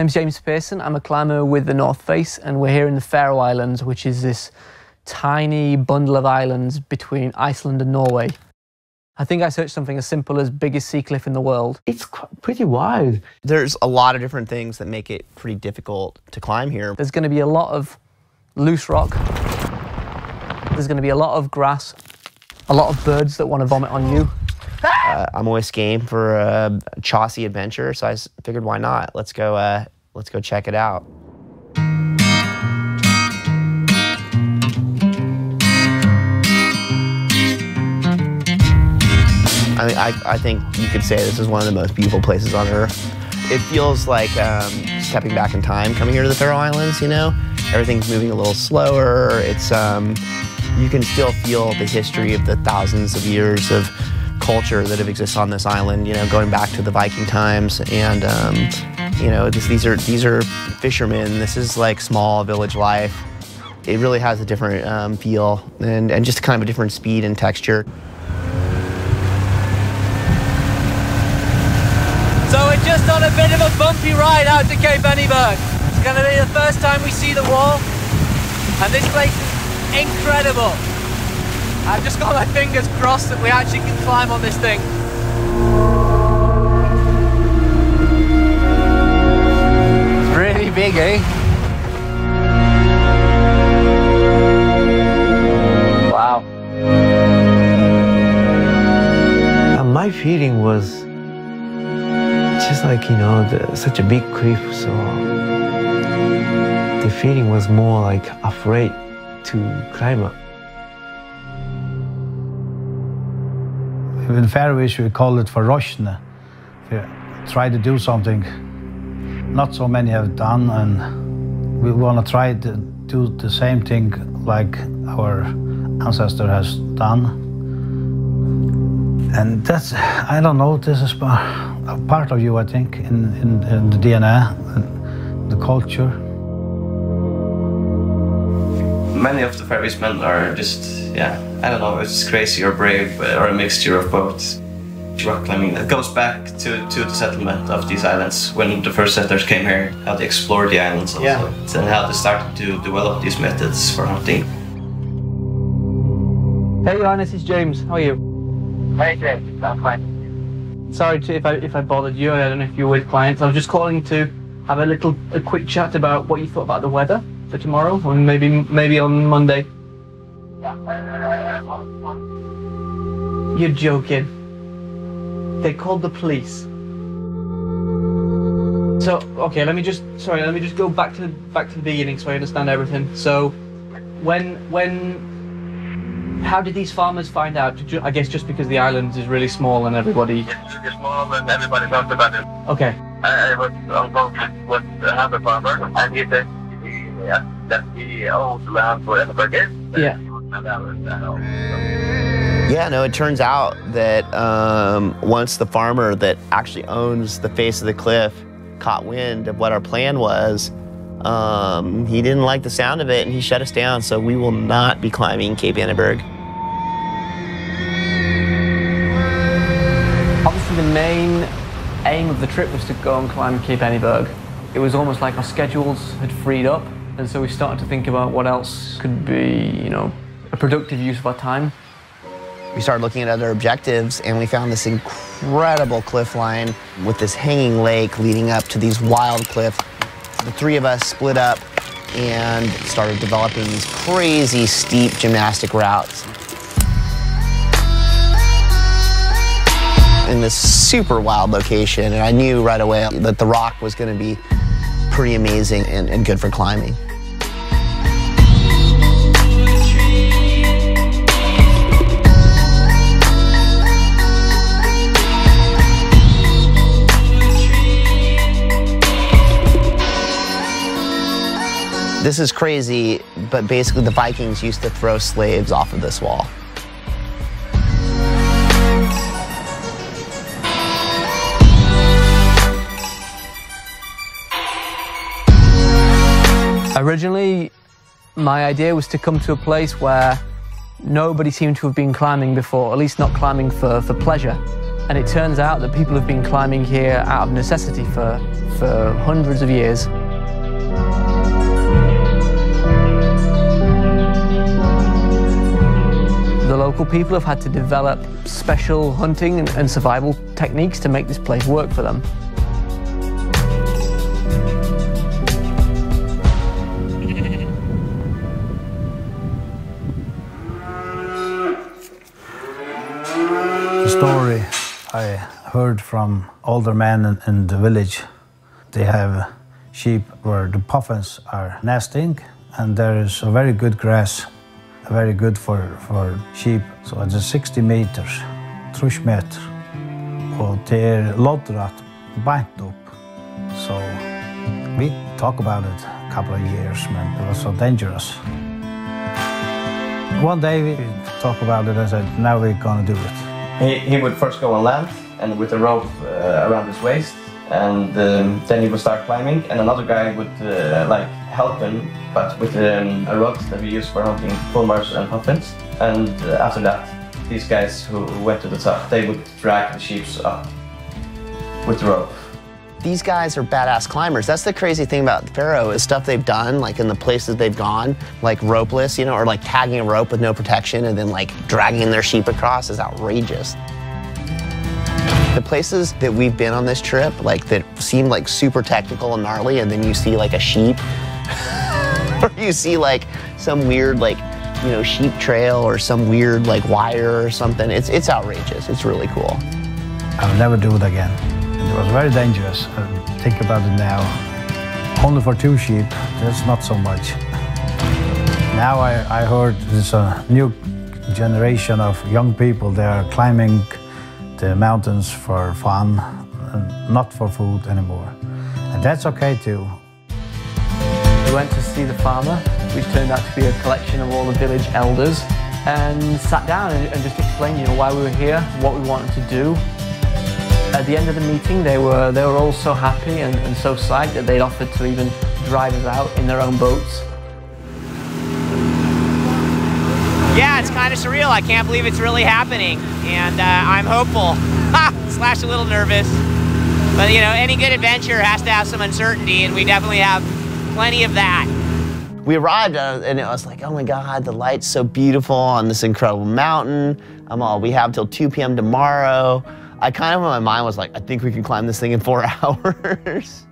name's James Pearson. I'm a climber with the North Face, and we're here in the Faroe Islands, which is this tiny bundle of islands between Iceland and Norway. I think I searched something as simple as biggest sea cliff in the world. It's pretty wild. There's a lot of different things that make it pretty difficult to climb here. There's going to be a lot of loose rock. There's going to be a lot of grass, a lot of birds that want to vomit on you. I'm always game for a Chaucy adventure, so I figured why not? Let's go check it out. I think you could say this is one of the most beautiful places on Earth. It feels like stepping back in time coming here to the Faroe Islands, you know? Everything's moving a little slower. It's, you can still feel the history of the thousands of years of culture that have existed on this island, you know, going back to the Viking times. And, you know, these are fishermen. This is like small village life. It really has a different feel and just kind of a different speed and texture. So we're just on a bit of a bumpy ride out to Cape Anniberg. It's going to be the first time we see the wall, and this place is incredible. I've just got my fingers crossed that we actually can climb on this thing. It's really big, eh? Wow. And my feeling was just like, you know, such a big cliff, so the feeling was more like afraid to climb up. In Faroese we call it forrosne. Try to do something not so many have done, and we want to try to do the same thing like our ancestor has done. And that's, I don't know, this is a part of you, I think, in the DNA, and the culture. Many of the Faroese men are just, yeah, I don't know, it's crazy or brave or a mixture of both. Rock climbing, that goes back to the settlement of these islands, when the first settlers came here, how they explored the islands also, yeah, and how they started to develop these methods for hunting. Hey Johannes, it's James. How are you? Hey James, I'm fine. Sorry if I bothered you. I don't know if you're with clients. I was just calling to have a quick chat about what you thought about the weather for tomorrow, or maybe on Monday. You're joking. They called the police. So okay, let me just go back to the beginning so I understand everything. So how did these farmers find out? I guess just because the island is really small and everybody... It's really small and everybody knows about it. Okay. I was on phone with another farmer, and he said that he owned land for Anniberg. Yeah. Yeah, no, it turns out that once the farmer that actually owns the face of the cliff caught wind of what our plan was, he didn't like the sound of it and he shut us down, so we will not be climbing Cape Anniberg. Obviously the main aim of the trip was to go and climb Cape Anniberg. It was almost like our schedules had freed up, and so we started to think about what else could be, you know, a productive use of our time. We started looking at other objectives, and we found this incredible cliff line with this hanging lake leading up to these wild cliffs. The three of us split up and started developing these crazy steep gymnastic routes in this super wild location, and I knew right away that the rock was going to be pretty amazing and good for climbing. This is crazy, but basically the Vikings used to throw slaves off of this wall. Originally, my idea was to come to a place where nobody seemed to have been climbing before, at least not climbing for pleasure. And it turns out that people have been climbing here out of necessity for hundreds of years. The local people have had to develop special hunting and survival techniques to make this place work for them. The story I heard from older men in the village, they have sheep where the puffins are nesting, and there is a very good grass, very good for sheep. Så det 60 meters, 30 meter, og det loddrat beint upp. So we talk about it a couple of years, man. It was so dangerous. One day we talked about it and said, now we're gonna do it. He would first go on land and with a rope around his waist, and then he would start climbing, and another guy would like help him, but with a rod that we use for hunting fulmars and puffins. And after that, these guys who went to the top, they would drag the sheep up with the rope. These guys are badass climbers. That's the crazy thing about Faro is stuff they've done, like in the places they've gone, like ropeless, you know, or like tagging a rope with no protection and then like dragging their sheep across is outrageous. The places that we've been on this trip, like that seem like super technical and gnarly, and then you see like a sheep, or you see like some weird like, you know, sheep trail or some weird like wire or something. It's outrageous. It's really cool. I'll never do it again. It was very dangerous. Think about it now. Only for 2 sheep, that's not so much. Now I heard there's a new generation of young people. They are climbing the mountains for fun, not for food anymore. And that's okay too. We went to see the farmer, which turned out to be a collection of all the village elders, and sat down and just explained, you know, why we were here, what we wanted to do. At the end of the meeting, they were all so happy and so psyched that they'd offered to even drive us out in their own boats. Yeah, it's kind of surreal. I can't believe it's really happening, and I'm hopeful, slash a little nervous. But you know, any good adventure has to have some uncertainty, and we definitely have plenty of that. We arrived and it was like, oh my God, the light's so beautiful on this incredible mountain. We have till 2 p.m. tomorrow. I kind of, in my mind was like, I think we can climb this thing in 4 hours.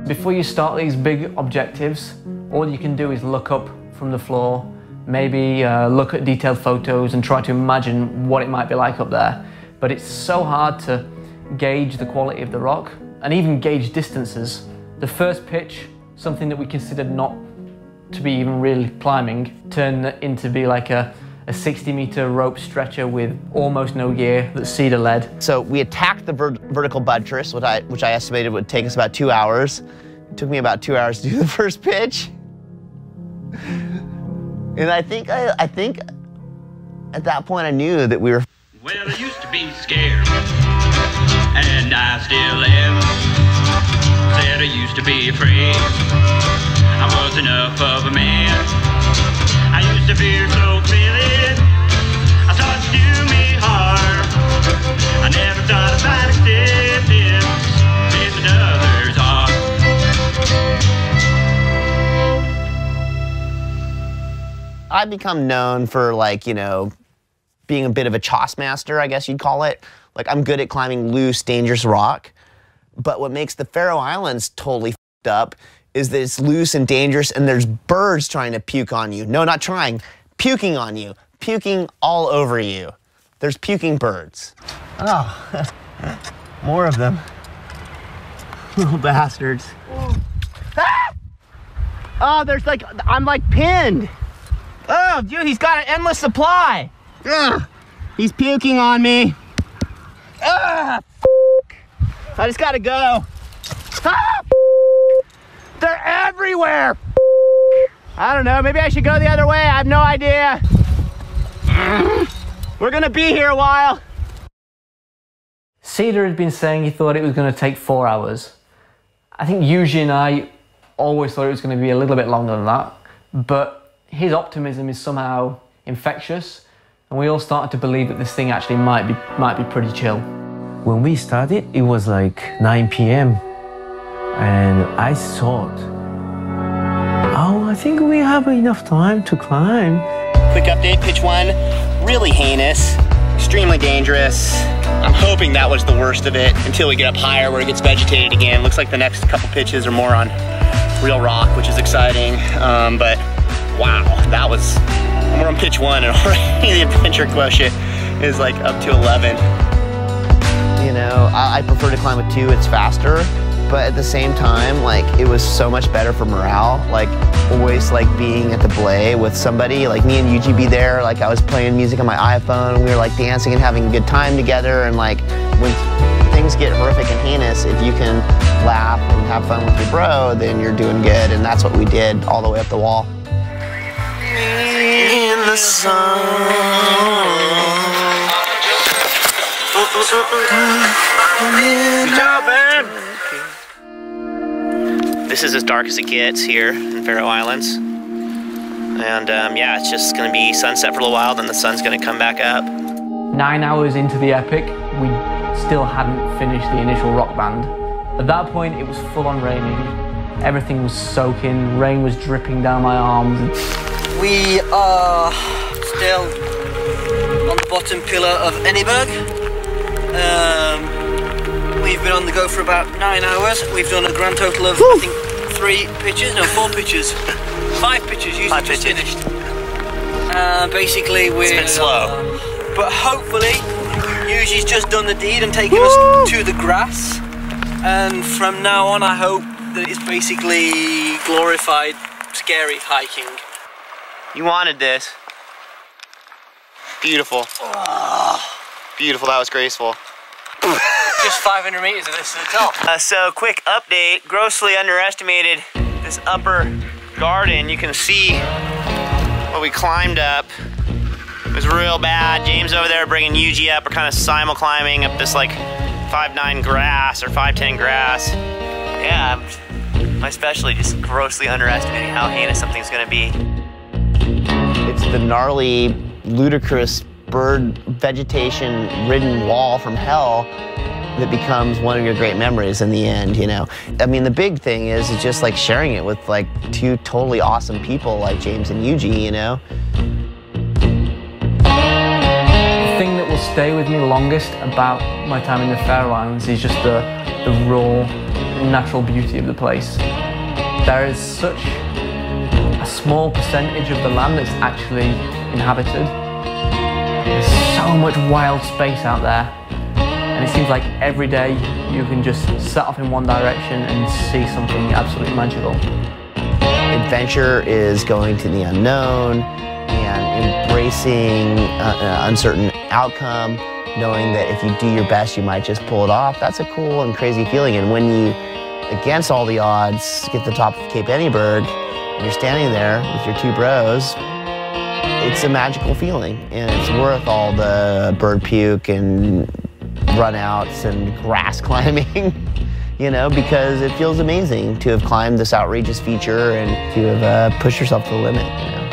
Before you start these big objectives, all you can do is look up from the floor, maybe look at detailed photos and try to imagine what it might be like up there. But it's so hard to gauge the quality of the rock and even gauge distances. The first pitch, something that we considered not to be even really climbing, turned into be like a 60-meter rope stretcher with almost no gear that Cedar led. So we attacked the vertical buttress, which I estimated would take us about 2 hours. It took me about 2 hours to do the first pitch. And I think at that point I knew that we were. Well, I used to be scared, and I still am. Said I used to be afraid. I was enough of a man. I used to fear so feeling. I thought it do me harm. I never thought about acceptance, pissing others off. I've become known for, like, you know, being a bit of a choss master, I guess you'd call it. Like, I'm good at climbing loose, dangerous rock. But what makes the Faroe Islands totally f***ed up is that it's loose and dangerous, and there's birds trying to puke on you. No, not trying, puking on you. Puking all over you. There's puking birds. Oh, more of them. Little bastards. Ah! Oh, there's like, I'm like pinned. Oh, dude, he's got an endless supply. Ugh. He's puking on me. Ah, I just gotta go. Ah, they're everywhere. I don't know, maybe I should go the other way. I have no idea. We're gonna be here a while. Cedar had been saying he thought it was going to take 4 hours. I think Yuji and I always thought it was going to be a little bit longer than that, but his optimism is somehow infectious, and we all started to believe that this thing actually might be pretty chill. When we started, it was like 9 p.m. and I thought, oh, I think we have enough time to climb. Quick update, pitch 1, really heinous, extremely dangerous. I'm hoping that was the worst of it until we get up higher where it gets vegetated again. Looks like the next couple pitches are more on real rock, which is exciting. But wow, that was, we're on pitch 1 and already the adventure quotient is like up to 11. You know, I prefer to climb with 2, it's faster. But at the same time, like, it was so much better for morale. Like, always like being at the belay with somebody, like me and Yuji be there, like I was playing music on my iPhone, and we were like dancing and having a good time together. And like, when things get horrific and heinous, if you can laugh and have fun with your bro, then you're doing good. And that's what we did all the way up the wall. In the sun. Good job, man. This is as dark as it gets here in Faroe Islands. And yeah, it's just gonna be sunset for a little while, then the sun's gonna come back up. 9 hours into the epic, we still hadn't finished the initial rock band. At that point, it was full on raining. Everything was soaking, rain was dripping down my arms. We are still on the bottom pillar of Enneberg. We've been on the go for about 9 hours. We've done a grand total of, I think, 4 pitches. 5 pitches, usually just finished. Basically, we're... It's been slow. But hopefully, Yuji's just done the deed and taken us to the grass. And from now on, I hope that it's basically glorified, scary hiking. You wanted this. Beautiful. Beautiful, that was graceful. Just 500 meters of this to the top. So quick update, grossly underestimated this upper garden. You can see what we climbed up. It was real bad. James over there bringing Yuji up. We're kind of simul climbing up this like 5'9" grass or 5'10" grass. Yeah, my specialty just grossly underestimating how heinous something's gonna be. It's the gnarly, ludicrous bird vegetation-ridden wall from hell that becomes one of your great memories in the end, you know? I mean, the big thing is just like sharing it with like 2 totally awesome people like James and Yuji, you know? The thing that will stay with me longest about my time in the Faroe Islands is just the raw, natural beauty of the place. There is such a small percentage of the land that's actually inhabited. There's so much wild space out there. And it seems like every day you can just set off in one direction and see something absolutely magical. Adventure is going to the unknown and embracing an uncertain outcome, knowing that if you do your best, you might just pull it off. That's a cool and crazy feeling. And when you, against all the odds, get to the top of Cape Enneberg, and you're standing there with your 2 bros, it's a magical feeling. And it's worth all the bird puke and runouts and grass climbing, you know, because it feels amazing to have climbed this outrageous feature and to have pushed yourself to the limit, you know.